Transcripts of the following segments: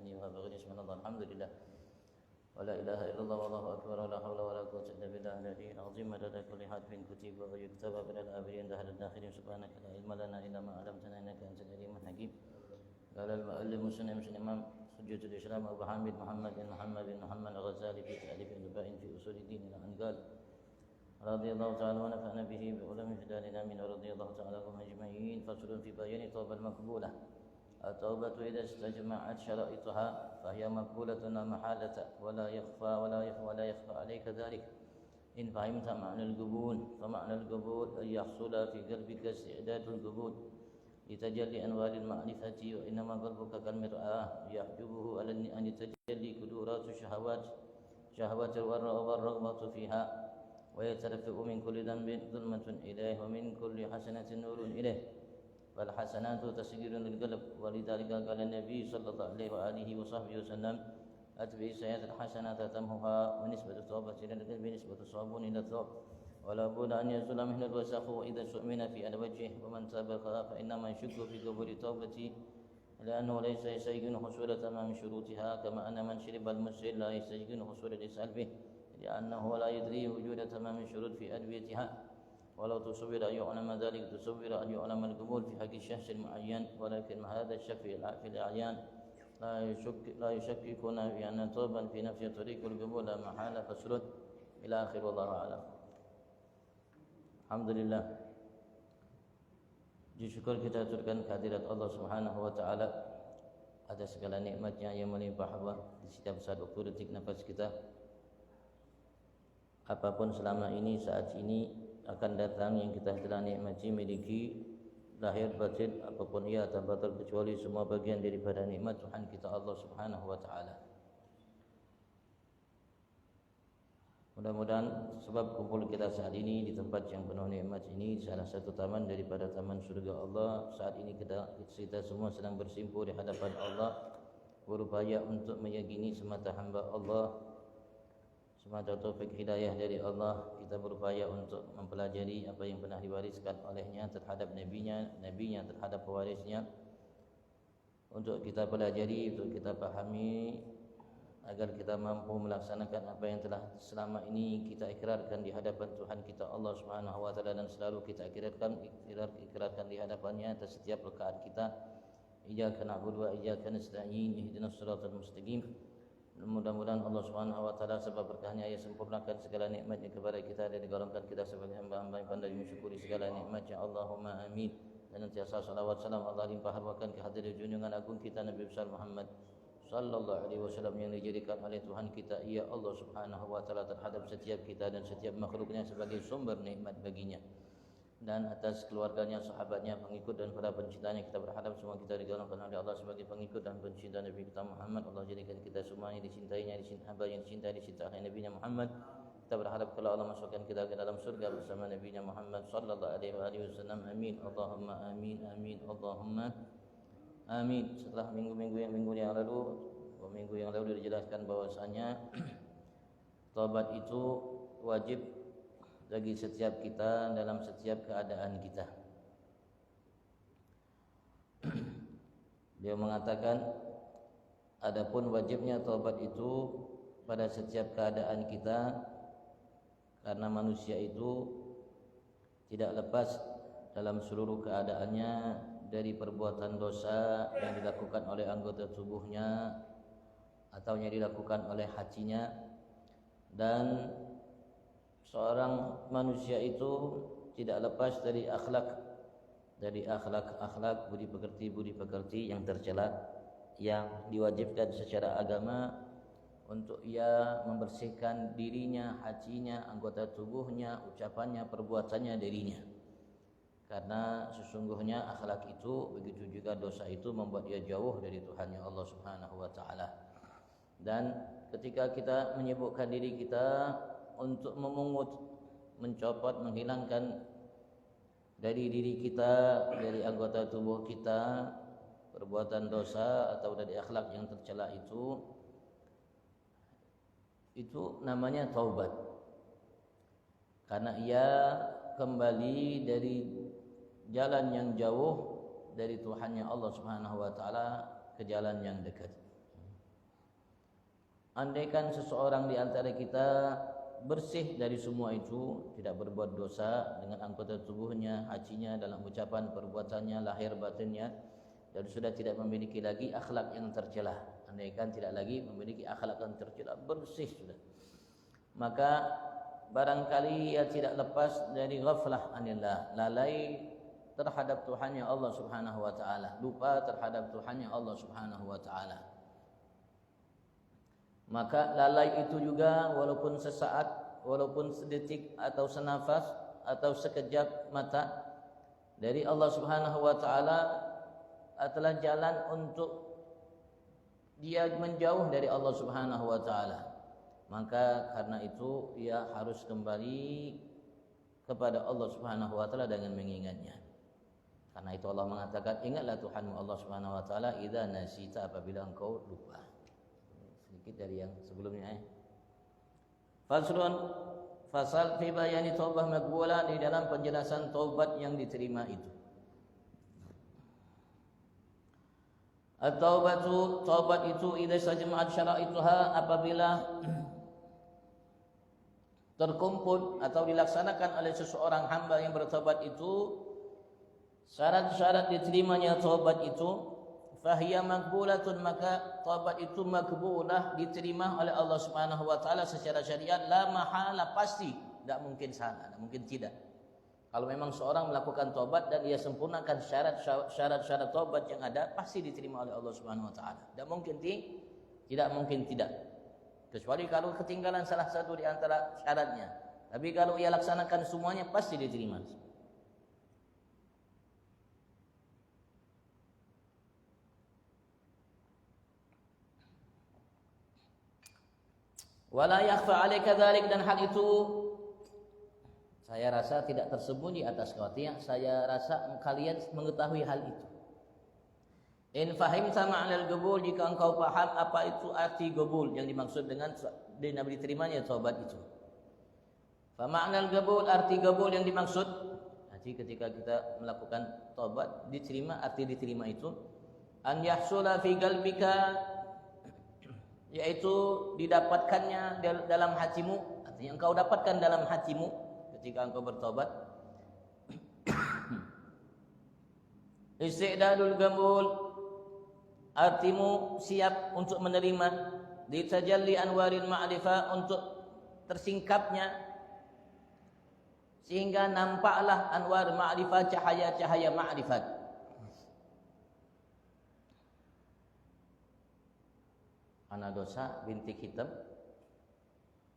عني وهبغني سبحان الله الحمد لله ولا إله إلا الله والله أكبر ولا حول ولا قوة إلا بالله العلي العظيم مدد كل حرف كتب ويكتب من الآبرين دهر الداخلين سبحانك لا علم لنا إلا ما علمتنا إنك أنت العليم الحكيم قال المؤلف مسلم الإمام حجة الإسلام أبو حامد محمد الغزالي في تأليف البائن في أصول الدين إلى أن قال رضي الله تعالى ونفعنا به بعلم فداننا من رضي الله تعالى عنهم أجمعين فصل في بيان التوبة المقبولة. التوبة إذا استجمعت شرائطها فهي مقبولة لا محالة ولا يخفى عليك ذلك. إن فهمت معنى القبول فمعنى القبول أن يحصل في قلبك استعداد القبول لتجلي أنوار المعرفة وإنما قلبك كالمرآة يحجبه أن تجلي قدرات شهوات والرغبة فيها ويترفع من كل ذنب ظلمة إليه ومن كل حسنة نور إليه فالحسنات تسجيل للقلب ولذلك قال النبي صلى الله عليه وآله وصحبه وسلم أتبع السيئات الحسنات تمحها ونسبة التوبة إلى القلب نسبة الصابون إلى الثوب ولا بد أن يزول منه الوسخ وإذا سئمن في الوجه ومن سبق فإنما يشك في قبول توبته لأنه ليس يستيقن حصول تمام شروطها كما أن من شرب المسر لا يستيقن حصول الإسهال به لأنه لا يدري وجود تمام الشروط في أدويتها ولو تصور أن يعلم ذلك تصور أن يعلم القبول في حق الشخص المعين ولكن هذا الشك في الأعيان لا يشككون في أن توبا في نفس طريق القبول لا محالة فسرد إلى آخر والله أعلم. Alhamdulillah, puji syukur kita aturkan kehadirat Allah Subhanahu wa taala atas segala nikmatnya yang melimpah ruah di setiap satu detik nafas kita. Apapun selama ini, saat ini akan datang yang kita telah nikmati, miliki, lahir batin, apapun ia tanpa terkecuali semua bagian daripada nikmat Tuhan kita Allah Subhanahu wa taala. Mudah-mudahan sebab kumpul kita saat ini di tempat yang penuh nikmat ini, salah satu taman daripada taman surga Allah, saat ini kita semua sedang bersimpul di hadapan Allah, berupaya untuk meyakini semata hamba Allah, semata taufik hidayah dari Allah. Kita berupaya untuk mempelajari apa yang pernah diwariskan olehnya terhadap nabinya terhadap pewarisnya, untuk kita pelajari, untuk kita pahami, agar kita mampu melaksanakan apa yang telah selama ini kita ikrarkan di hadapan Tuhan kita Allah Subhanahu wa taala dan selalu kita ikrarkan di hadapannya atas setiap rakaat kita. Iyyaka na'budu wa iyyaka nasta'in ihdinas siratal mustaqim. Mudah-mudahan Allah Subhanahu wa taala sebab berkahnya ia sempurnakan segala nikmatnya kepada kita dan digolongkan kita sebagai hamba-hamba yang pandai mensyukuri segala nikmatnya. Allahumma amin. Dan nantiasa salawat salam Allah limpah ruahkan ke hadirat junjungan agung kita Nabi besar Muhammad sallallahu alaihi wasallam yang dijadikan oleh Tuhan kita ya Allah Subhanahu wa taala terhadap setiap kita dan setiap makhluknya sebagai sumber nikmat baginya, dan atas keluarganya, sahabatnya, pengikut dan para pencintanya. Kita berharap semua kita digolongkan oleh Allah sebagai pengikut dan pencinta Nabi kita Muhammad. Allah jadikan kita semuanya dicintainya, hamba yang dicintai, dicintai oleh Nabi Muhammad. Kita berharap kalau Allah masukkan kita ke dalam surga bersama Nabi Muhammad sallallahu alaihi wasallam. Amin. Allahumma amin amin Allahumma amin. Setelah minggu yang lalu dijelaskan bahwasanya taubat itu wajib bagi setiap kita dalam setiap keadaan kita. Dia mengatakan adapun wajibnya taubat itu pada setiap keadaan kita, karena manusia itu tidak lepas dalam seluruh keadaannya dari perbuatan dosa yang dilakukan oleh anggota tubuhnya atau yang dilakukan oleh hatinya. Dan seorang manusia itu tidak lepas dari akhlak budi pekerti yang tercela, yang diwajibkan secara agama untuk ia membersihkan dirinya, hatinya, anggota tubuhnya, ucapannya, perbuatannya darinya. Karena sesungguhnya akhlak itu, begitu juga dosa itu membuat dia jauh dari Tuhannya Allah Subhanahu wa taala. Dan ketika kita menyibukkan diri kita untuk memungut, mencopot, menghilangkan dari diri kita, dari anggota tubuh kita perbuatan dosa atau dari akhlak yang tercela itu namanya taubat. Karena ia kembali dari jalan yang jauh dari Tuhannya Allah Subhanahu wa taala ke jalan yang dekat. andaikan seseorang di antara kita bersih dari semua itu, tidak berbuat dosa dengan anggota tubuhnya, hajinya, dalam ucapan, perbuatannya, lahir batinnya, dan sudah tidak memiliki lagi akhlak yang tercela. Andaikan tidak lagi memiliki akhlak yang tercela, bersih sudah, maka barangkali ia tidak lepas dari ghaflah anillah, lalai terhadap Tuhannya Allah Subhanahu wa taala, lupa terhadap Tuhannya Allah Subhanahu wa taala. Maka lalai itu juga walaupun sesaat, walaupun sedetik atau senafas atau sekejap mata dari Allah Subhanahu wa taala adalah jalan untuk dia menjauh dari Allah Subhanahu wa taala. Maka karena itu ia harus kembali kepada Allah Subhanahu wa taala dengan mengingatnya. Karena itu Allah mengatakan, ingatlah Tuhanmu Allah Subhanahu wa taala idza nasita, apabila engkau lupa. Sedikit dari yang sebelumnya. Faslun, fasal fi bayani taubah maqbulah, di dalam penjelasan taubat yang diterima itu. At-taubatu, taubat itu idza sajma'at syara'ituha, apabila terkumpul atau dilaksanakan oleh seseorang hamba yang bertaubat itu syarat-syarat diterimanya taubat itu, fahiya maqbulatun, maka taubat itu maqbulah, diterima oleh Allah Subhanahu wa taala secara syariat, la mahala, pasti, tidak mungkin salah, tidak mungkin tidak. Kalau memang seorang melakukan taubat dan ia sempurnakan syarat-syarat taubat yang ada, pasti diterima oleh Allah Subhanahu wa taala. Tidak mungkin tidak mungkin tidak. Kecuali kalau ketinggalan salah satu di antara syaratnya. Tapi kalau ia laksanakan semuanya, pasti diterima. Wala yakhfa 'alaika dzalik, dan hal itu saya rasa tidak tersembunyi atas kau. Saya rasa kalian mengetahui hal itu. In fahimta ma'nal qabul, jika engkau paham apa itu arti qabul yang dimaksud dengan diterimanya taubat itu. Fa ma'nal qabul, arti qabul yang dimaksud, jadi ketika kita melakukan taubat diterima, arti diterima itu an yahsula fi qalbika, yaitu didapatkannya dalam hatimu, artinya engkau dapatkan dalam hatimu ketika engkau bertobat. Isti'dadul qabul, artimu siap untuk menerima, ditajalli anwaril ma'rifah, untuk tersingkapnya sehingga nampaklah anwar ma'rifah, cahaya-cahaya ma'rifat. Ana dosa bintik hitam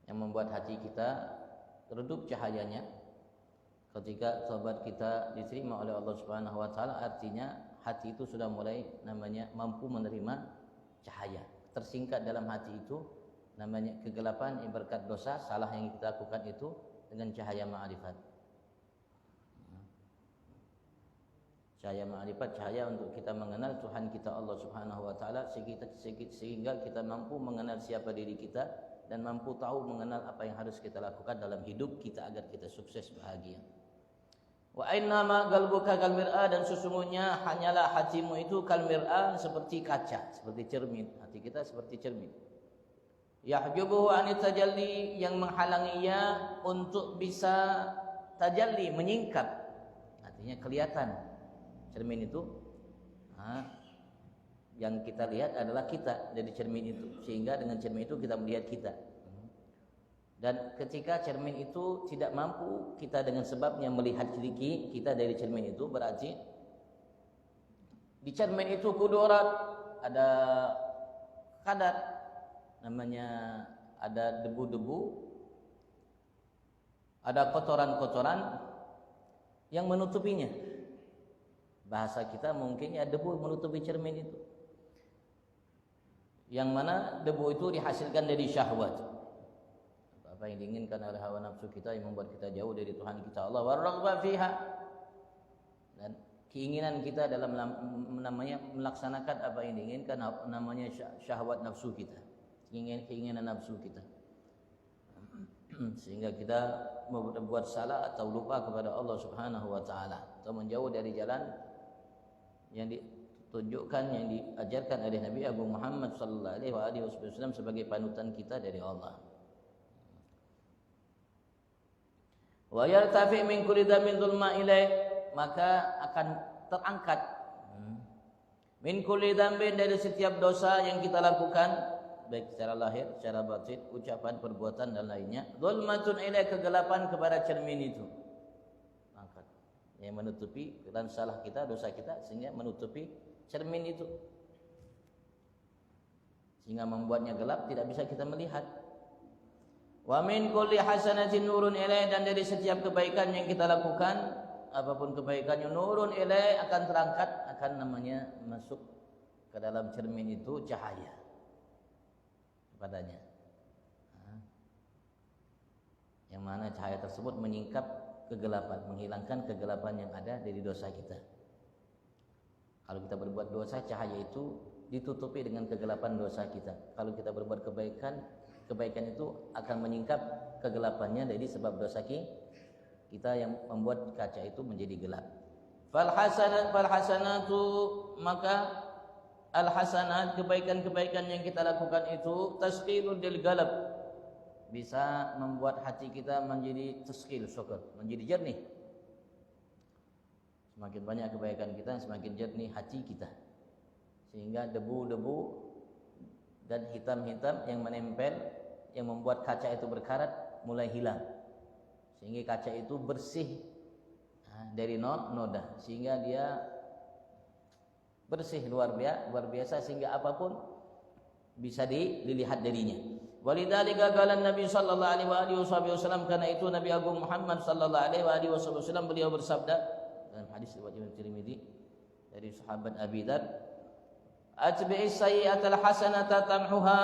yang membuat hati kita redup cahayanya. Ketika taubat kita diterima oleh Allah Subhanahu wa taala, artinya hati itu sudah mulai namanya mampu menerima cahaya. Tersingkat dalam hati itu namanya kegelapan yang berkat dosa salah yang kita lakukan itu dengan cahaya ma'rifat. Cahaya ma'rifat, cahaya untuk kita mengenal Tuhan kita Allah Subhanahu wa taala, sehingga kita mampu mengenal siapa diri kita dan mampu tahu mengenal apa yang harus kita lakukan dalam hidup kita agar kita sukses bahagia. Wa innama qalbuka kal mir'ah, dan sesungguhnya hanyalah hatimu itu kal mir'ah, seperti kaca, seperti cermin. Hati kita seperti cermin. Yahjubuhu anit tajalli, yang menghalangi ia untuk bisa tajalli, menyingkap. Artinya kelihatan. Cermin itu yang kita lihat adalah kita dari cermin itu, sehingga dengan cermin itu kita melihat kita. Dan ketika cermin itu tidak mampu kita dengan sebabnya melihat diri kita dari cermin itu, berarti di cermin itu kudurat, ada kadar, namanya ada debu-debu, ada kotoran-kotoran yang menutupinya. Bahasa kita mungkin ya debu menutupi cermin itu, yang mana debu itu dihasilkan dari syahwat, apa yang diinginkan oleh hawa nafsu kita yang membuat kita jauh dari Tuhan kita Allah, warraghbah fiha, dan keinginan kita dalam namanya melaksanakan apa yang diinginkan, namanya syahwat nafsu kita, keinginan nafsu kita, sehingga kita membuat salah atau lupa kepada Allah Subhanahu wa taala, atau menjauh dari jalan yang tunjukkan yang diajarkan oleh Nabi Agung Muhammad sallallahu alaihi wasallam sebagai panutan kita dari Allah. Wa yartafi min kulli dhamin dhulma ilaih, maka akan terangkat min kulli dhambin, dari setiap dosa yang kita lakukan baik secara lahir, secara batin, ucapan, perbuatan dan lainnya. Dhulmatun ilaih, kegelapan kepada cermin itu. Angkat. Yang menutupi dan salah kita, dosa kita, sehingga menutupi cermin itu. Sehingga membuatnya gelap, tidak bisa kita melihat. Wa min kulli hasanatin nurun ilaih, dan dari setiap kebaikan yang kita lakukan, apapun kebaikannya, nurun ilaih, akan terangkat, akan namanya masuk ke dalam cermin itu cahaya padanya, yang mana cahaya tersebut menyingkap kegelapan, menghilangkan kegelapan yang ada dari dosa kita. Kalau kita berbuat dosa, cahaya itu ditutupi dengan kegelapan dosa kita. Kalau kita berbuat kebaikan, kebaikan itu akan menyingkap kegelapannya dari sebab dosa kita yang membuat kaca itu menjadi gelap. Fal hasanatu, maka al-hasanat, kebaikan-kebaikan yang kita lakukan itu tasqilul lil galab, bisa membuat hati kita menjadi tasqil, syukur, menjadi jernih. Semakin banyak kebaikan kita, semakin jernih hati kita, sehingga debu-debu dan hitam-hitam yang menempel, yang membuat kaca itu berkarat, mulai hilang, sehingga kaca itu bersih dari noda, sehingga dia bersih luar biasa, sehingga apapun bisa dilihat darinya. Walidzalika qala Nabi sallallahu alaihi wasallam, karena itu Nabi Agung Muhammad sallallahu alaihi wasallam beliau bersabda dalam hadis riwayat Imam Tirmidzi dari sahabat Abi Dzar, atbi'is sayyi'atal hasanata tamhuha,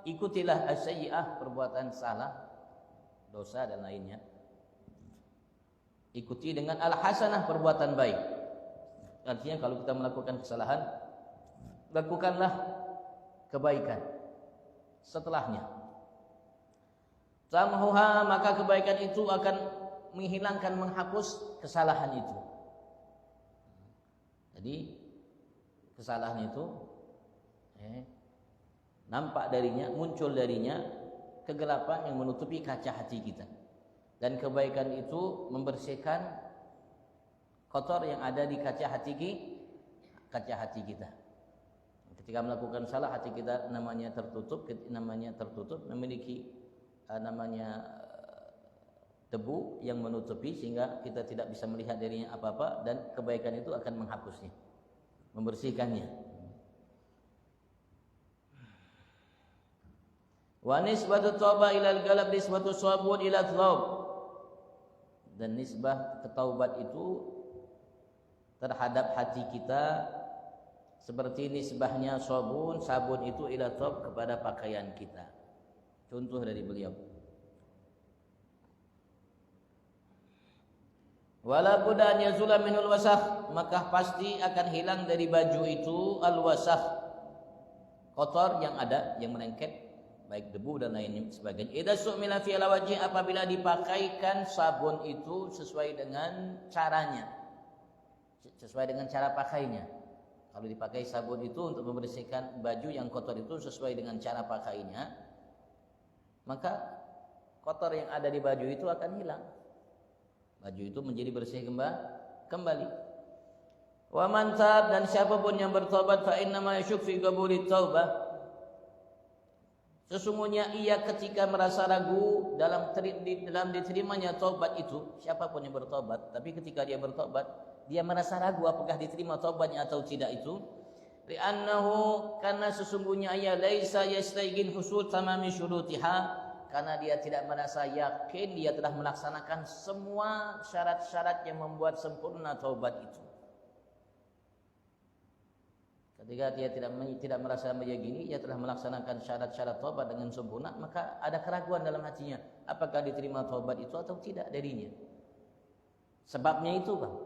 ikutilah as-sayyi'ah, perbuatan salah, dosa dan lainnya, ikuti dengan al-hasanah, perbuatan baik. Artinya kalau kita melakukan kesalahan, lakukanlah kebaikan setelahnya. Tamhuha, maka kebaikan itu akan menghilangkan, menghapus kesalahan itu. Jadi kesalahan itu nampak darinya, muncul darinya kegelapan yang menutupi kaca hati kita. Dan kebaikan itu membersihkan kotor yang ada di kaca hati kita. Ketika melakukan salah, hati kita namanya tertutup, memiliki namanya debu yang menutupi, sehingga kita tidak bisa melihat darinya apa-apa, dan kebaikan itu akan menghapusnya, membersihkannya. Wa nisbatu tauba ilal galab nisbatu sabun ila thawb, dan nisbah ketaubat itu terhadap hati kita seperti nisbahnya sabun itu ila thawb, kepada pakaian kita. Contoh dari beliau, wala budda an yazula minul wasakh, maka pasti akan hilang dari baju itu al-wasakh, kotor yang ada, yang melengket, baik debu dan lain sebagainya. Idza su'mila fi al-wajhi, apabila dipakaikan sabun itu sesuai dengan caranya, sesuai dengan cara pakainya. Kalau dipakai sabun itu untuk membersihkan baju yang kotor itu sesuai dengan cara pakainya, maka kotor yang ada di baju itu akan hilang. Baju itu menjadi bersih kembali. Wa man tab, dan siapapun yang bertobat, fa inna ma yashuk fi qabulit taubah, sesungguhnya ia ketika merasa ragu dalam diterimanya taubat itu, siapapun yang bertobat, tapi ketika dia bertobat, dia merasa ragu apakah diterima taubatnya atau tidak itu, li'annahu, karena sesungguhnya ia laisa yastaygin husul tamami syurutiha, karena dia tidak merasa yakin dia telah melaksanakan semua syarat-syarat yang membuat sempurna taubat itu. Ketika dia tidak merasa meyakini ia telah melaksanakan syarat-syarat taubat dengan sempurna, maka ada keraguan dalam hatinya, apakah diterima taubat itu atau tidak darinya. Sebabnya itu, Bang.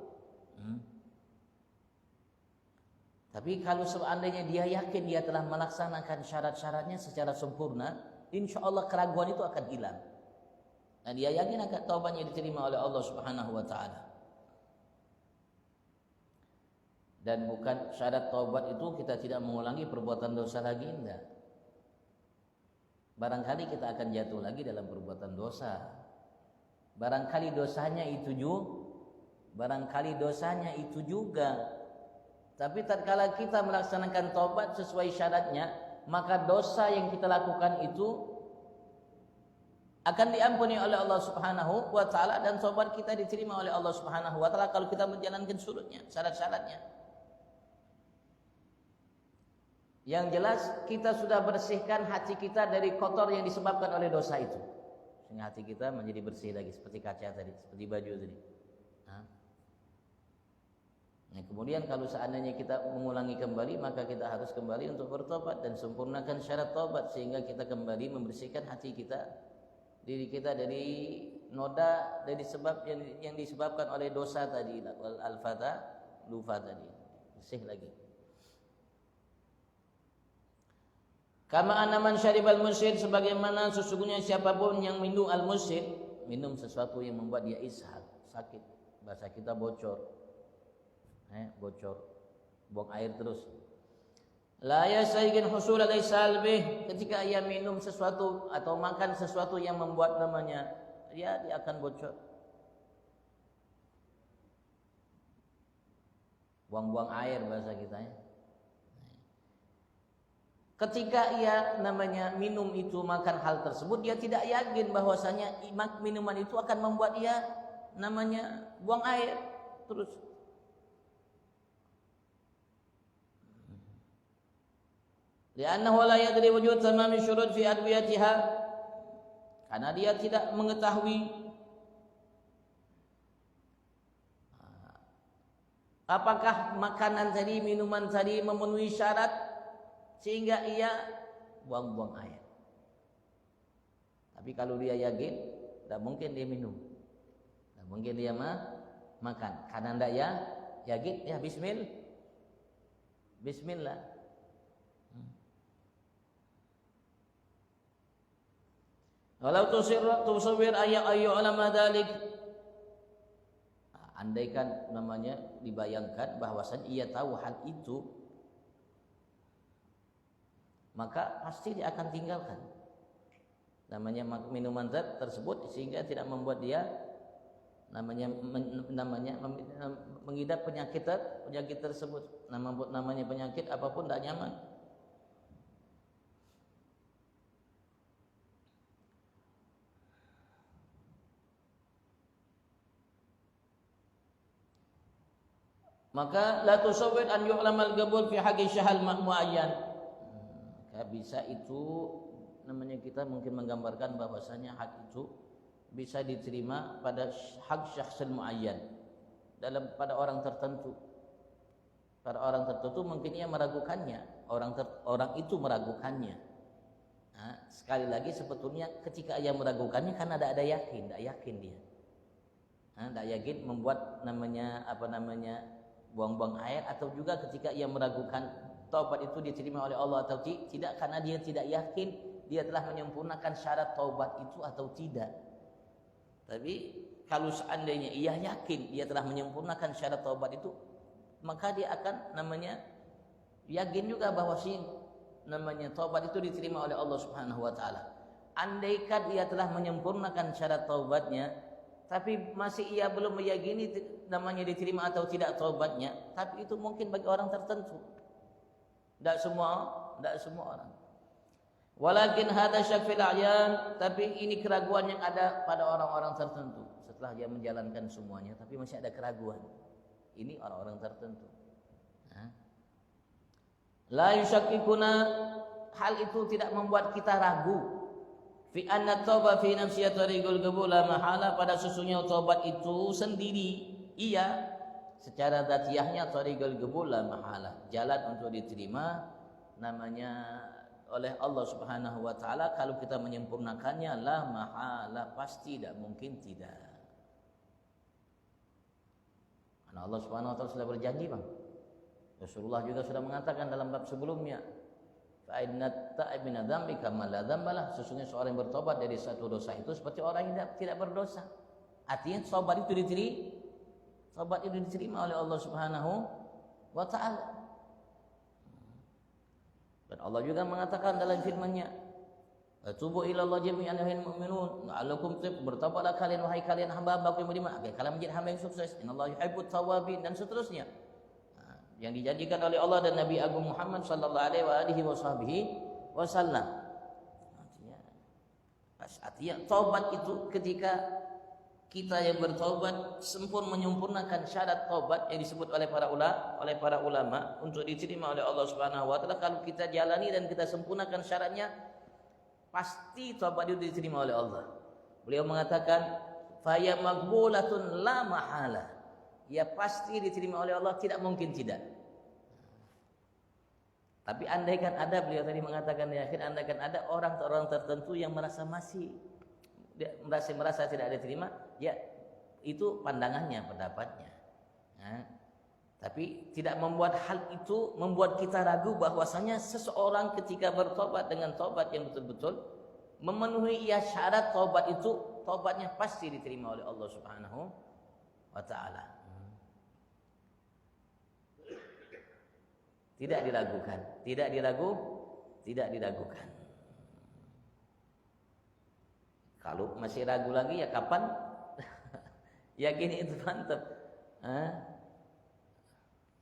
Tapi kalau seandainya dia yakin dia telah melaksanakan syarat-syaratnya secara sempurna, insya Allah keraguan itu akan hilang. Dan dia yakin akan taubatnya diterima oleh Allah Subhanahu wa taala. Dan bukan syarat taubat itu kita tidak mengulangi perbuatan dosa lagi, enggak. Barangkali kita akan jatuh lagi dalam perbuatan dosa. Barangkali dosanya itu juga. Tapi tatkala kita melaksanakan taubat sesuai syaratnya, maka dosa yang kita lakukan itu akan diampuni oleh Allah Subhanahu wa taala, dan taubat kita diterima oleh Allah Subhanahu wa taala kalau kita menjalankan surutnya, syarat-syaratnya. Yang jelas kita sudah bersihkan hati kita dari kotor yang disebabkan oleh dosa itu, sehingga hati kita menjadi bersih lagi seperti kaca tadi, seperti baju tadi. Nah, kemudian kalau seandainya kita mengulangi kembali, maka kita harus kembali untuk bertobat dan sempurnakan syarat tobat, sehingga kita kembali membersihkan hati kita, diri kita dari noda, dari sebab yang disebabkan oleh dosa tadi, al-fata, lupa tadi, bersih lagi. Kama anaman syaribal musyir, sebagaimana sesungguhnya siapapun yang minum al-musyir, minum sesuatu yang membuat dia ishal, sakit, bahasa kita bocor. Bocor, buang air terus. La yasayyin husul al-isal bih, ketika ia minum sesuatu atau makan sesuatu yang membuat namanya dia akan bocor. Buang-buang air bahasa kita ya. Ketika ia namanya minum itu, makan hal tersebut, dia tidak yakin bahwasanya minuman itu akan membuat ia namanya buang air terus. Li'annahu la yadri wujud tamami syurut fi adwiyatiha, karena dia tidak mengetahui apakah makanan tadi, minuman tadi memenuhi syarat sehingga ia buang-buang air. Tapi kalau dia yakin, tidak mungkin dia minum, tidak mungkin dia makan, karena tidak yakin, ya bismillah. Walau tusawwir ayyu ulama dzalik, andaikan namanya dibayangkan bahwasan ia tahu hal itu, maka pasti dia akan tinggalkan namanya minuman tersebut, sehingga tidak membuat dia namanya mengidap penyakit tersebut, namanya penyakit apapun tidak nyaman. Maka la tusawwir an yu'lamal qabul fi haqqi syahal muayyan. Maka bisa itu namanya kita mungkin menggambarkan bahwasanya hak itu bisa diterima pada hak syakhsul muayyan, pada orang tertentu. Pada orang tertentu mungkin ia meragukannya, orang itu meragukannya. Nah, sekali lagi sebetulnya ketika ia meragukannya karena tidak yakin dia. Tidak yakin membuat buang-buang air, atau juga ketika ia meragukan taubat itu diterima oleh Allah atau tidak, karena dia tidak yakin dia telah menyempurnakan syarat taubat itu atau tidak. Tapi kalau seandainya ia yakin dia telah menyempurnakan syarat taubat itu, maka dia akan yakin juga bahwa taubat itu diterima oleh Allah Subhanahu wa taala. Andaikan ia telah menyempurnakan syarat taubatnya, tapi masih ia belum meyakini namanya diterima atau tidak taubatnya, tapi itu mungkin bagi orang tertentu, tidak semua orang. Walakin hadza syafil a'yan, tapi ini keraguan yang ada pada orang-orang tertentu. Setelah dia menjalankan semuanya, tapi masih ada keraguan. Ini orang-orang tertentu. La yushakkikuna, hal itu tidak membuat kita ragu. Fi anna tauba fi nafsiyati tariqul qabul la mahala, pada sesungguhnya taubat itu sendiri secara dzatiyahnya tariqul qabul la mahala, jalan untuk diterima namanya oleh Allah Subhanahu wa taala kalau kita menyempurnakannya, la mahala, pasti tidak mungkin tidak. Karena Allah Subhanahu wa taala sudah berjanji, Bang. Rasulullah juga sudah mengatakan dalam bab sebelumnya, fa'inat ta'ibina dzambi kama la dzambalah, sesungguhnya seorang yang bertobat dari satu dosa itu seperti orang yang tidak berdosa. Artinya tobat itu diterima oleh Allah Subhanahu wa ta'ala. Dan Allah juga mengatakan dalam firman-Nya, "Tubu ila Allah jami'an ayyuhal mu'minun, la'allakum tuflihun." Bertobatlah kalian wahai kalian hamba-hamba yang beriman, agar kalian menjadi hamba yang sukses. Innallaha yuhibbut tawwabin, dan seterusnya. Yang dijanjikan oleh Allah dan Nabi Agung Muhammad sallallahu alaihi wasallam. Artinya taubat itu ketika kita yang bertaubat menyempurnakan syarat taubat yang disebut oleh para ulama untuk diterima oleh Allah Subhanahu wa taala. Kalau kita jalani dan kita sempurnakan syaratnya, pasti taubat itu diterima oleh Allah. Beliau mengatakan, "Faya maqbulatun la mahala." Ya pasti diterima oleh Allah, tidak mungkin tidak. Tapi andaikan ada, beliau tadi mengatakan di akhir, andaikan ada orang tertentu yang merasa tidak diterima, ya itu pandangannya, pendapatnya. Nah, tapi tidak membuat hal itu membuat kita ragu bahwasanya seseorang ketika bertobat dengan tobat yang betul-betul memenuhi syarat tobat itu, tobatnya pasti diterima oleh Allah Subhanahu wa taala. Tidak diragukan. Kalau masih ragu lagi, ya kapan? Yakin itu mantap.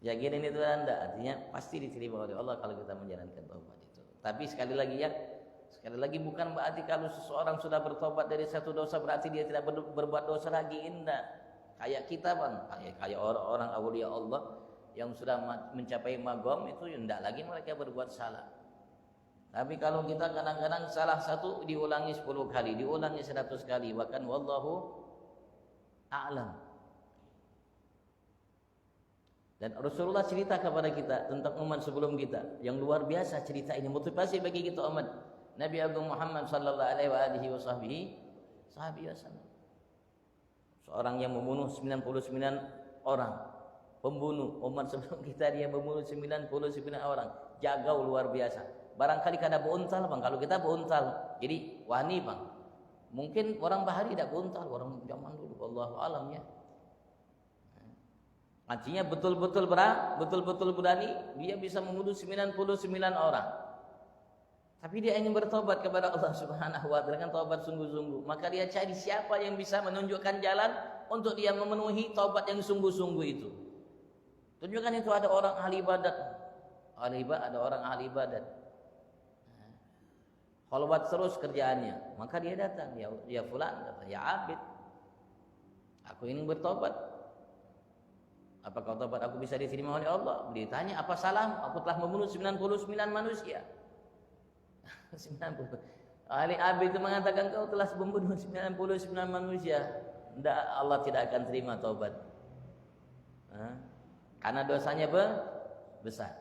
Yakin itu Anda, artinya pasti diterima oleh Allah kalau kita menjalankan taubat itu. Tapi sekali lagi bukan berarti kalau seseorang sudah bertobat dari satu dosa berarti dia tidak berbuat dosa lagi. Indah. Kayak kita Bang, kayak orang-orang awliya Allah yang sudah mencapai magom itu, tidak lagi mereka berbuat salah. Tapi kalau kita kadang-kadang salah satu diulangi 10 kali, diulangi 100 kali, bahkan wallahu a'lam. Dan Rasulullah cerita kepada kita tentang umat sebelum kita yang luar biasa. Cerita ini motivasi bagi kita umat Nabi Agung Muhammad sallallahu alaihi wasallam. Seorang yang membunuh 99 orang. Pembunuh umat sebelum kita, dia membunuh 99 orang. Jagau luar biasa. Barangkali kada beuntal Bang, kalau kita beuntal. Jadi wani Bang. Mungkin orang bahari tidak beuntal, orang zaman dulu wallahu alam ya. Artinya betul-betul berani, dia bisa membunuh 99 orang. Tapi dia ingin bertobat kepada Allah Subhanahu wa taala dengan tobat sungguh-sungguh. Maka dia cari siapa yang bisa menunjukkan jalan untuk dia memenuhi tobat yang sungguh-sungguh itu. Tunjukkan itu ada orang ahli ibadat. Ada orang ahli ibadat. Khalwat terus kerjaannya. Maka dia datang, ya fulan, ya abid. Aku ingin bertobat. Apakah tobat aku bisa diterima oleh Allah? Ditanya, apa salah? Aku telah membunuh 99 manusia. 90. Ahli abid itu mengatakan kau telah membunuh 99 manusia. Tidak, Allah tidak akan terima tobat. Karena dosanya besar.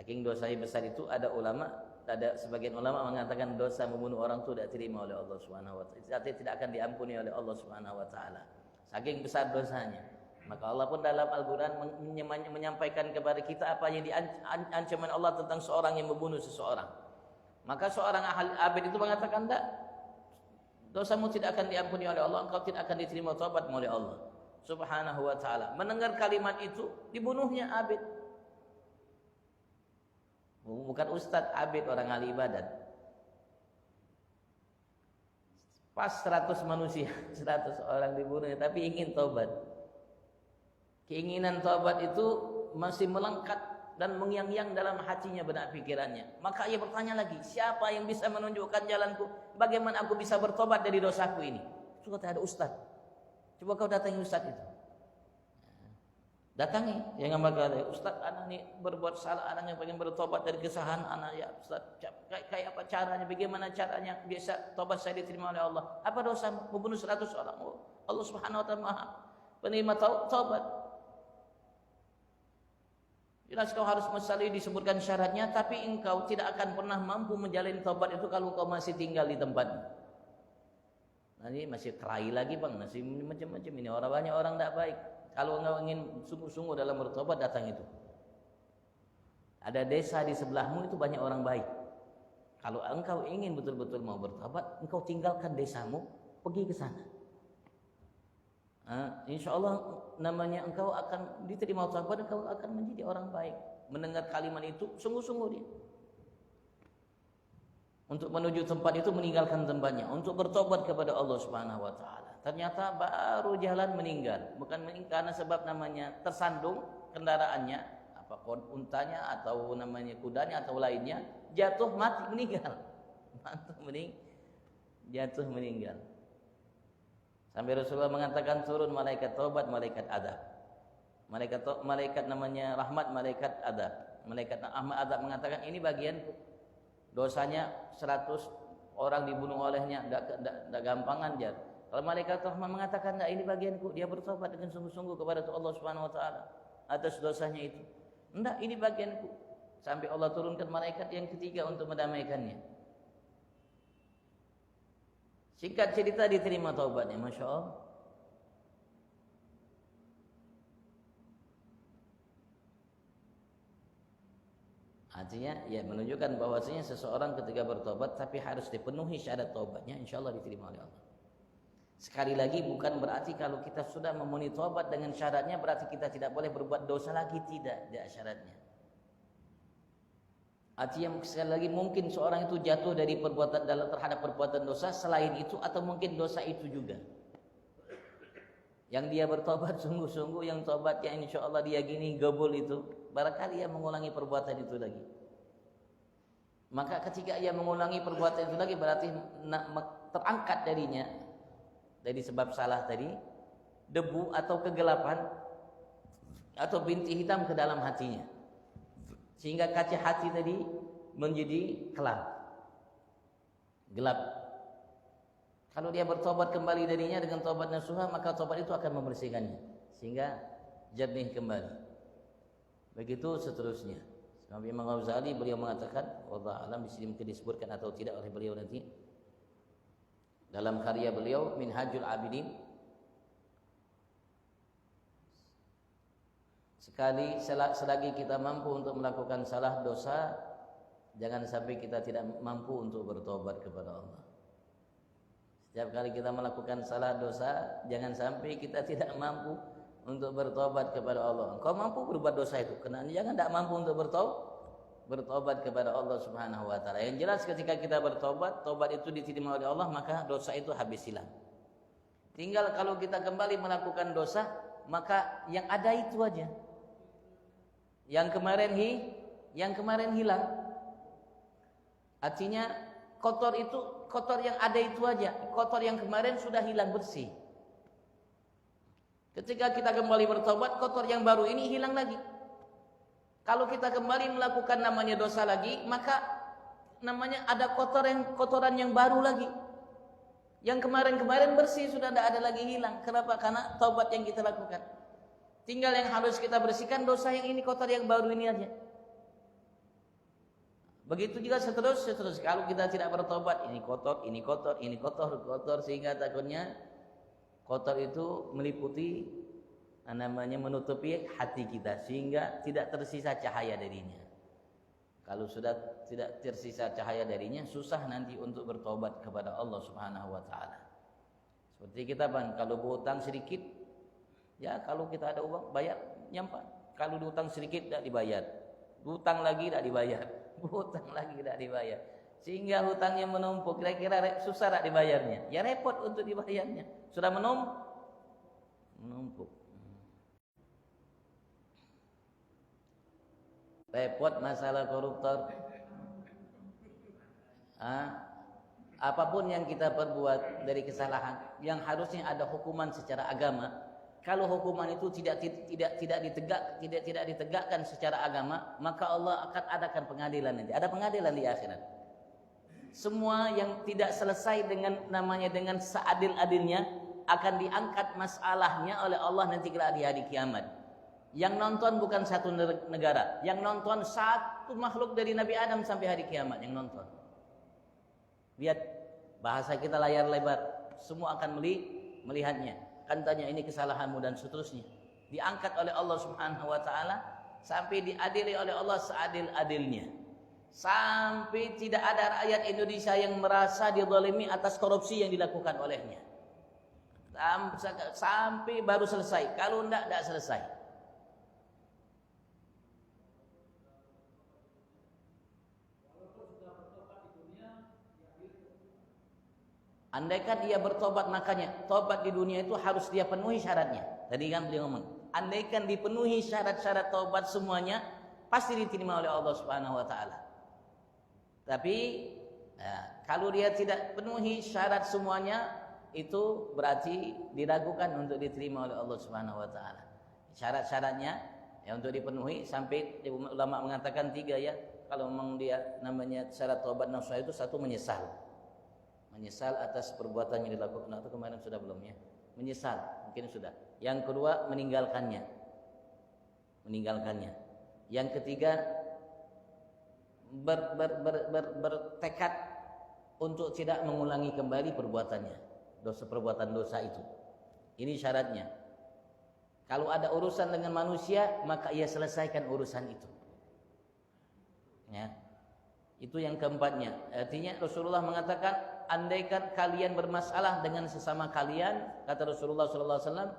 Saking dosanya besar itu ada sebagian ulama mengatakan dosa membunuh orang itu tidak terima oleh Allah Subhanahu wa taala. Artinya tidak akan diampuni oleh Allah Subhanahu wa taala. Saking besar dosanya. Maka Allah pun dalam Al-Qur'an menyampaikan kepada kita apa yang ancaman Allah tentang seorang yang membunuh seseorang. Maka seorang ahli abid itu mengatakan, "Tidak. Dosamu tidak akan diampuni oleh Allah, engkau tidak akan diterima taubatmu oleh Allah Subhanahu wa taala." Mendengar kalimat itu, dibunuhnya abid. Bukan ustadz, abid, orang ahli ibadat. Pas 100 manusia, 100 orang dibunuh, tapi ingin taubat. Keinginan taubat itu masih melekat dan mengyang-yang dalam hatinya, benak pikirannya. Maka ia bertanya lagi, siapa yang bisa menunjukkan jalanku? Bagaimana aku bisa bertobat dari dosaku ini? Coba ada ustaz. Coba kau datangi ustaz itu. Datangi, jangan berkata, "Ustaz, anak ini berbuat salah, anaknya pengen bertobat dari kesalahan anak ya Ustaz. Kayak apa caranya? Bagaimana caranya bisa tobat saya diterima oleh Allah? Apa dosa membunuh 100 orang? Oh, Allah Subhanahu wa taala Maha penerima taubat. Jelas kau harus mesalih disebutkan syaratnya, tapi engkau tidak akan pernah mampu menjalani taubat itu kalau kau masih tinggal di tempat. Nanti masih kelahi lagi Bang, masih macam-macam ini. Banyak orang tidak baik. Kalau engkau ingin sungguh-sungguh dalam bertobat, datang itu. Ada desa di sebelahmu itu banyak orang baik. Kalau engkau ingin betul-betul mau bertobat, engkau tinggalkan desamu, pergi ke sana. Insya Allah engkau akan diterima taubat, engkau akan menjadi orang baik. Mendengar kalimat itu sungguh-sungguh dia untuk menuju tempat itu, meninggalkan tempatnya untuk bertobat kepada Allah Subhanahu wa taala. Ternyata baru jalan meninggal, bukan karena sebab namanya tersandung kendaraannya, apa untanya atau namanya kudanya atau lainnya, jatuh mati meninggal. Jatuh meninggal. Sampai Rasulullah mengatakan turun malaikat taubat, malaikat adab. Malaikat namanya rahmat, malaikat adab. Malaikat adab mengatakan ini bagianku. Dosanya 100 orang dibunuh olehnya, enggak gampangan jar. Kalau malaikat rahmat mengatakan enggak, ini bagianku, dia bertobat dengan sungguh-sungguh kepada Allah Subhanahu wa taala atas dosanya itu. Enggak, ini bagianku. Sampai Allah turunkan malaikat yang ketiga untuk mendamaikannya. Singkat cerita diterima taubatnya, Masya Allah. Artinya ya menunjukkan bahwasanya seseorang ketika bertobat tapi harus dipenuhi syarat taubatnya, insya Allah diterima oleh Allah. Sekali lagi bukan berarti kalau kita sudah memenuhi taubat dengan syaratnya berarti kita tidak boleh berbuat dosa lagi, tidak syaratnya. Artinya sekali lagi mungkin seorang itu jatuh dari perbuatan terhadap perbuatan dosa selain itu, atau mungkin dosa itu juga. Yang dia bertobat sungguh-sungguh, yang tobatnya insya Allah dia gini gabul itu, barangkali ia mengulangi perbuatan itu lagi. Maka ketika ia mengulangi perbuatan itu lagi berarti terangkat darinya dari sebab salah tadi debu atau kegelapan atau bintik hitam ke dalam hatinya, sehingga kaca hati tadi menjadi gelap. Kalau dia bertobat kembali darinya dengan tobat nasuha, maka tobat itu akan membersihkannya sehingga jernih kembali. Begitu seterusnya. Sampai Imam Ghazali beliau mengatakan, wallahu alam, di sini mungkin disebutkan atau tidak oleh beliau nanti dalam karya beliau Minhajul Abidin, selagi kita mampu untuk melakukan salah dosa, jangan sampai kita tidak mampu untuk bertobat kepada Allah. Setiap kali kita melakukan salah dosa, jangan sampai kita tidak mampu untuk bertobat kepada Allah. Engkau mampu berbuat dosa itu, jangan tidak mampu untuk bertobat kepada Allah Subhanahu wa taala. Yang jelas ketika kita bertobat, tobat itu diterima oleh Allah, maka dosa itu habis hilang. Tinggal kalau kita kembali melakukan dosa, maka yang ada itu aja. Yang kemarin hilang. Artinya kotor yang ada itu aja. Kotor yang kemarin sudah hilang bersih. Ketika kita kembali bertobat, kotor yang baru ini hilang lagi. Kalau kita kembali melakukan namanya dosa lagi, maka namanya ada kotoran yang baru lagi. Yang kemarin bersih sudah tidak ada lagi hilang. Kenapa? Karena taubat yang kita lakukan. Tinggal yang harus kita bersihkan dosa yang ini, kotor yang baru ini aja. Begitu juga seterus. Kalau kita tidak bertobat, ini kotor, sehingga takutnya kotor itu meliputi namanya menutupi hati kita sehingga tidak tersisa cahaya darinya. Kalau sudah tidak tersisa cahaya darinya, susah nanti untuk bertobat kepada Allah Subhanahu wa taala. Seperti kita kalau berhutang sedikit, ya kalau kita ada uang bayar nyampe. Kalau diutang sedikit tidak dibayar, hutang lagi tidak dibayar, hutang lagi tidak dibayar, sehingga hutangnya menumpuk. Kira-kira susah tidak dibayarnya? Ya repot untuk dibayarnya. Sudah menumpuk. Repot masalah koruptor. Apapun yang kita perbuat dari kesalahan yang harusnya ada hukuman secara agama, kalau hukuman itu tidak ditegakkan secara agama, maka Allah akan adakan pengadilan nanti. Ada pengadilan di akhirat. Semua yang tidak selesai dengan seadil-adilnya akan diangkat masalahnya oleh Allah nanti di hari kiamat. Yang nonton bukan satu negara, yang nonton satu makhluk dari Nabi Adam sampai hari kiamat yang nonton. Lihat bahasa kita layar lebar, semua akan melihatnya. Kan tanya ini kesalahanmu dan seterusnya. Diangkat oleh Allah Subhanahu wa taala sampai diadili oleh Allah seadil-adilnya. Sampai tidak ada rakyat Indonesia yang merasa dizalimi atas korupsi yang dilakukan olehnya. sampai baru selesai. Kalau tidak selesai. Andaikan ia bertobat, makanya tobat di dunia itu harus dia penuhi syaratnya. Tadi kan beliau ngomong, andaikan dipenuhi syarat-syarat tobat semuanya, pasti diterima oleh Allah Subhanahu wa taala. Tapi kalau dia tidak penuhi syarat semuanya, itu berarti diragukan untuk diterima oleh Allah Subhanahu wa taala. Syarat-syaratnya yang untuk dipenuhi sampai ulama mengatakan 3 ya. Kalau memang dia namanya syarat tobat nasuha itu, 1 menyesal atas perbuatan yang dilakukan. Atau kemarin sudah belum ya? Menyesal, mungkin sudah. Yang kedua, meninggalkannya. Yang ketiga, bertekad untuk tidak mengulangi kembali perbuatannya, perbuatan dosa itu. Ini syaratnya. Kalau ada urusan dengan manusia, maka ia selesaikan urusan itu. Ya. Itu yang keempatnya. Artinya Rasulullah mengatakan, andaikan kalian bermasalah dengan sesama kalian, kata Rasulullah sallallahu alaihi wasallam,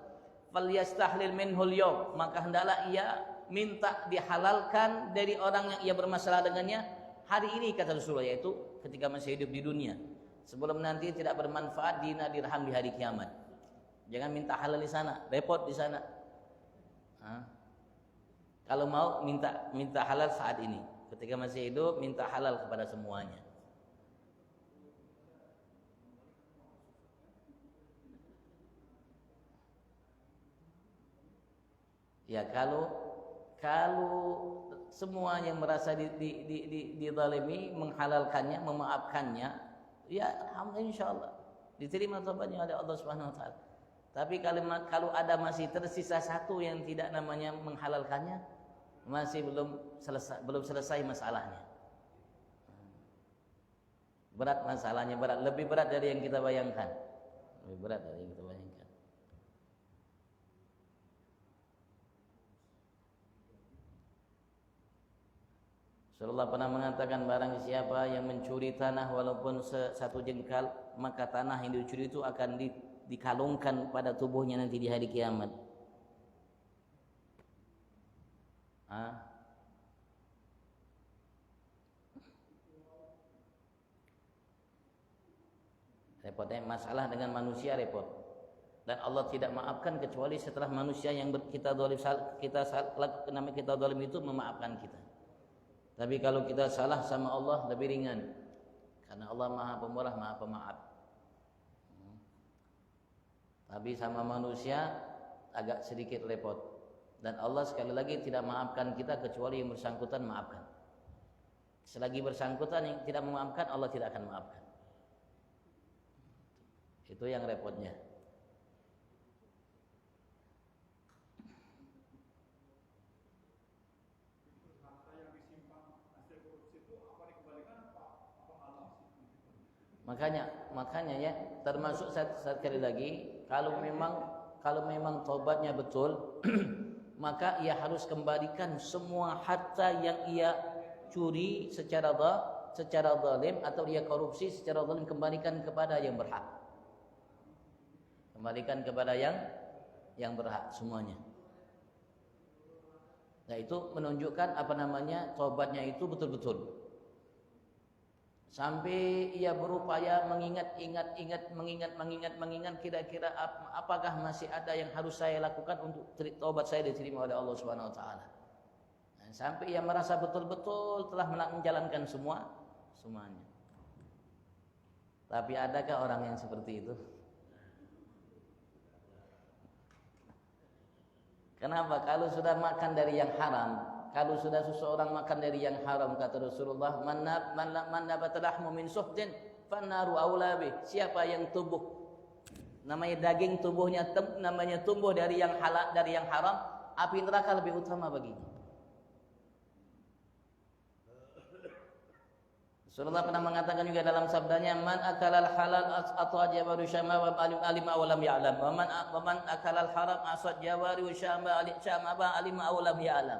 falyastahlil minhul yawm, maka hendaklah ia minta dihalalkan dari orang yang ia bermasalah dengannya hari ini, kata Rasulullah, yaitu ketika masih hidup di dunia, sebelum nanti tidak bermanfaat dinar dirham di hari kiamat. Jangan minta halal di sana, repot di sana. Kalau mau minta halal saat ini, ketika masih hidup minta halal kepada semuanya. Ya, kalau semua yang merasa dizalimi menghalalkannya, memaafkannya, ya alhamdulillah, insyaallah diterima tobatnya oleh Allah Subhanahu wa taala. Tapi kalau ada masih tersisa 1 yang tidak namanya menghalalkannya, masih belum selesai masalahnya. Berat masalahnya, lebih berat dari yang kita bayangkan. Rasulullah pernah mengatakan, barang siapa yang mencuri tanah walaupun 1 jengkal, maka tanah yang dicuri itu akan dikalungkan pada tubuhnya nanti di hari kiamat. Repotnya masalah dengan manusia, repot. Dan Allah tidak maafkan kecuali setelah manusia yang kita zalim itu memaafkan kita. Tapi kalau kita salah sama Allah lebih ringan, karena Allah Maha Pemurah, Maha Pemaaf. Tapi sama manusia agak sedikit repot. Dan Allah sekali lagi tidak maafkan kita kecuali yang bersangkutan maafkan. Selagi bersangkutan yang tidak memaafkan, Allah tidak akan maafkan. Itu yang repotnya. Makanya ya, termasuk sekali lagi, kalau memang tobatnya betul, maka ia harus kembalikan semua harta yang ia curi secara zalim atau ia korupsi secara zalim, kembalikan kepada yang berhak. Kembalikan kepada yang berhak semuanya. Nah, itu menunjukkan tobatnya itu betul-betul. Sampai ia berupaya mengingat kira-kira apakah masih ada yang harus saya lakukan untuk taubat saya diterima oleh Allah Subhanahu wa taala. Sampai ia merasa betul-betul telah menjalankan semuanya. Tapi adakah orang yang seperti itu? Kenapa? Kalau sudah makan dari yang haram, kalau sudah seseorang makan dari yang haram, kata Rasulullah, man nabata lahmu min suhdin fannaru aula bih. Siapa yang namanya daging tubuhnya namanya tumbuh dari yang halal, dari yang haram, api neraka lebih utama baginya. Rasulullah pernah mengatakan juga dalam sabdanya, man akalal halal asad jawari syama wa alima aw lam ya'lam, wa man akalal haram asad jawari syama alima aw lam ya'lam.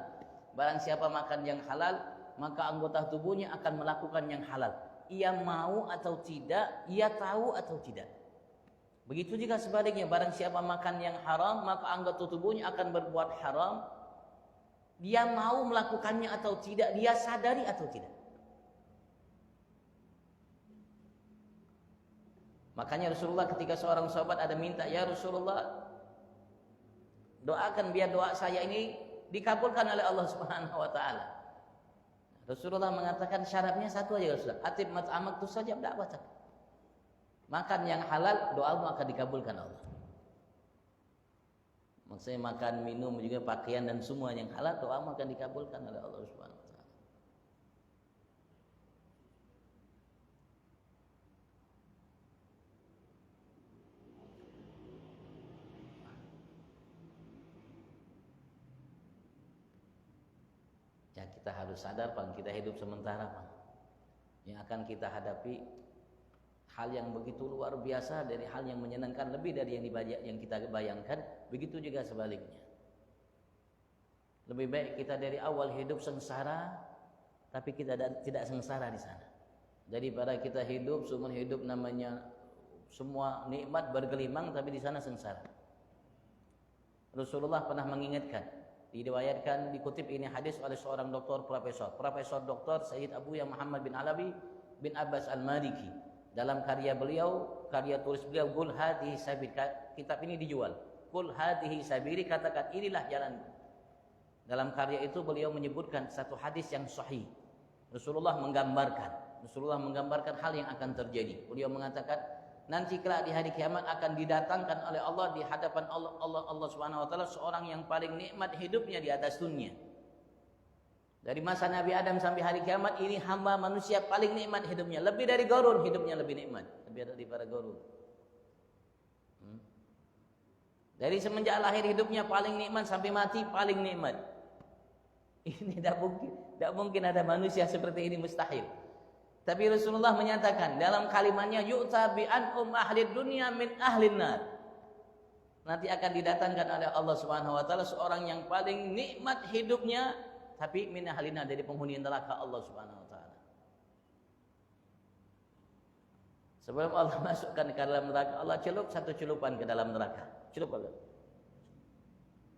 Barang siapa makan yang halal, maka anggota tubuhnya akan melakukan yang halal. Ia mau atau tidak, ia tahu atau tidak. Begitu juga sebaliknya, barang siapa makan yang haram, maka anggota tubuhnya akan berbuat haram. Dia mau melakukannya atau tidak, dia sadari atau tidak. Makanya Rasulullah ketika seorang sahabat ada minta, "Ya Rasulullah, doakan biar doa saya ini dikabulkan oleh Allah Subhanahu wa taala." Rasulullah mengatakan syaratnya satu aja, Rasulullah. Atib mat'amak tu saja, tidak baca. Makan yang halal, doamu akan dikabulkan Allah. Maksudnya makan, minum, juga pakaian dan semua yang halal, doamu akan dikabulkan oleh Allah Subhanahu wa taala. Ya, kita harus sadar, Pak, kita hidup sementara, Pak. Yang akan kita hadapi hal yang begitu luar biasa, dari hal yang menyenangkan lebih dari yang kita bayangkan. Begitu juga sebaliknya. Lebih baik kita dari awal hidup sengsara, tapi kita tidak sengsara di sana, daripada kita hidup seumur hidup namanya semua nikmat bergelimang, tapi di sana sengsara. Rasulullah pernah mengingatkan, diriwayatkan, dikutip ini hadis oleh seorang Profesor Doktor Sayyid Abu Ya Muhammad bin Alawi bin Abbas Al-Maliki. Dalam karya tulis beliau, "Qul hadhihi sabili." Kitab ini dijual. "Qul hadhihi sabili," katakan inilah jalanku. Dalam karya itu beliau menyebutkan satu hadis yang sahih. Rasulullah menggambarkan hal yang akan terjadi. Beliau mengatakan, nanti kelak di hari kiamat akan didatangkan oleh Allah di hadapan Allah Subhanahu wa taala seorang yang paling nikmat hidupnya di atas dunia. Dari masa Nabi Adam sampai hari kiamat, ini hamba manusia paling nikmat hidupnya. Lebih dari Qarun, hidupnya lebih nikmat. Lebih daripada Qarun. Dari semenjak lahir hidupnya paling nikmat sampai mati paling nikmat. Ini tidak mungkin ada manusia seperti ini, mustahil. Tapi Rasulullah menyatakan dalam kalimatnya, "Yu'ta bi anhum ahli dunya min ahlin nar." Nanti akan didatangkan oleh Allah Subhanahu wa taala seorang yang paling nikmat hidupnya, tapi min ahlin nar, dari penghuni neraka Allah Subhanahu wa taala. Sebelum Allah masukkan ke dalam neraka, Allah celup satu celupan ke dalam neraka.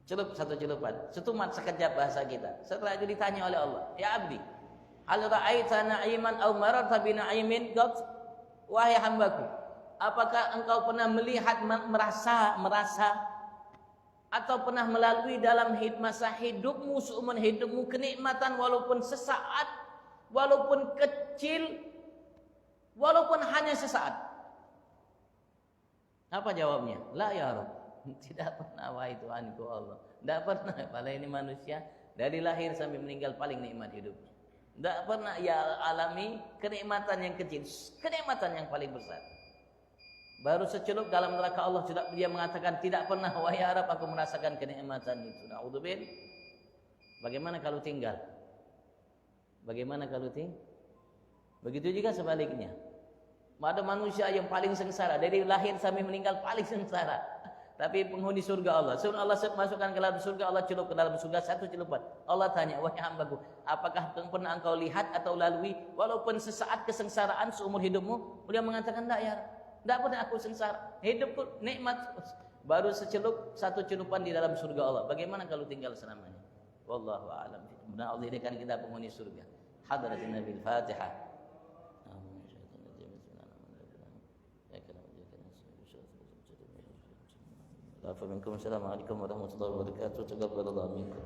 Celup satu celupan, setumat sekejap bahasa kita. Setelah itu ditanya oleh Allah, "Ya abdi, hal ra'aita na'iman aw mararta bi na'imin qad?" Wahai hambaku, apakah engkau pernah melihat, merasa atau pernah melalui dalam masa hidupmu, seumur hidupmu, kenikmatan walaupun sesaat, walaupun kecil, walaupun hanya sesaat? Apa jawabnya? La ya Rabb. Tidak pernah, wahai Tuhanku Allah. Tidak pernah. Padahal ini manusia dari lahir sampai meninggal paling nikmat hidupnya. Tidak pernah ia alami kenikmatan yang kecil, kenikmatan yang paling besar. Baru secelup dalam neraka Allah, dia mengatakan, tidak pernah, wahai Arab, aku merasakan kenikmatan itu. Na'udzubillah. Bagaimana kalau tinggal? Begitu juga sebaliknya. Ada manusia yang paling sengsara, dari lahir sampai meninggal paling sengsara. Tapi penghuni surga Allah, sebelum Allah masukkan ke dalam surga, Allah celup ke dalam surga satu celupan. Allah tanya, "Wahai hambaku, apakah pernah engkau lihat atau lalui walaupun sesaat kesengsaraan seumur hidupmu?" Beliau mengatakan, "Tidak ya, tidak pernah aku sengsara. Hidupku nikmat." Baru secelup, satu celupan di dalam surga Allah. Bagaimana kalau tinggal selamanya? Wallahu a'lam. Benar, Allah jadikan kita penghuni surga. Hadratin Nabi Al-Fatihah. Assalamualaikum warahmatullahi wabarakatuh. Taqabbalallahu minkum.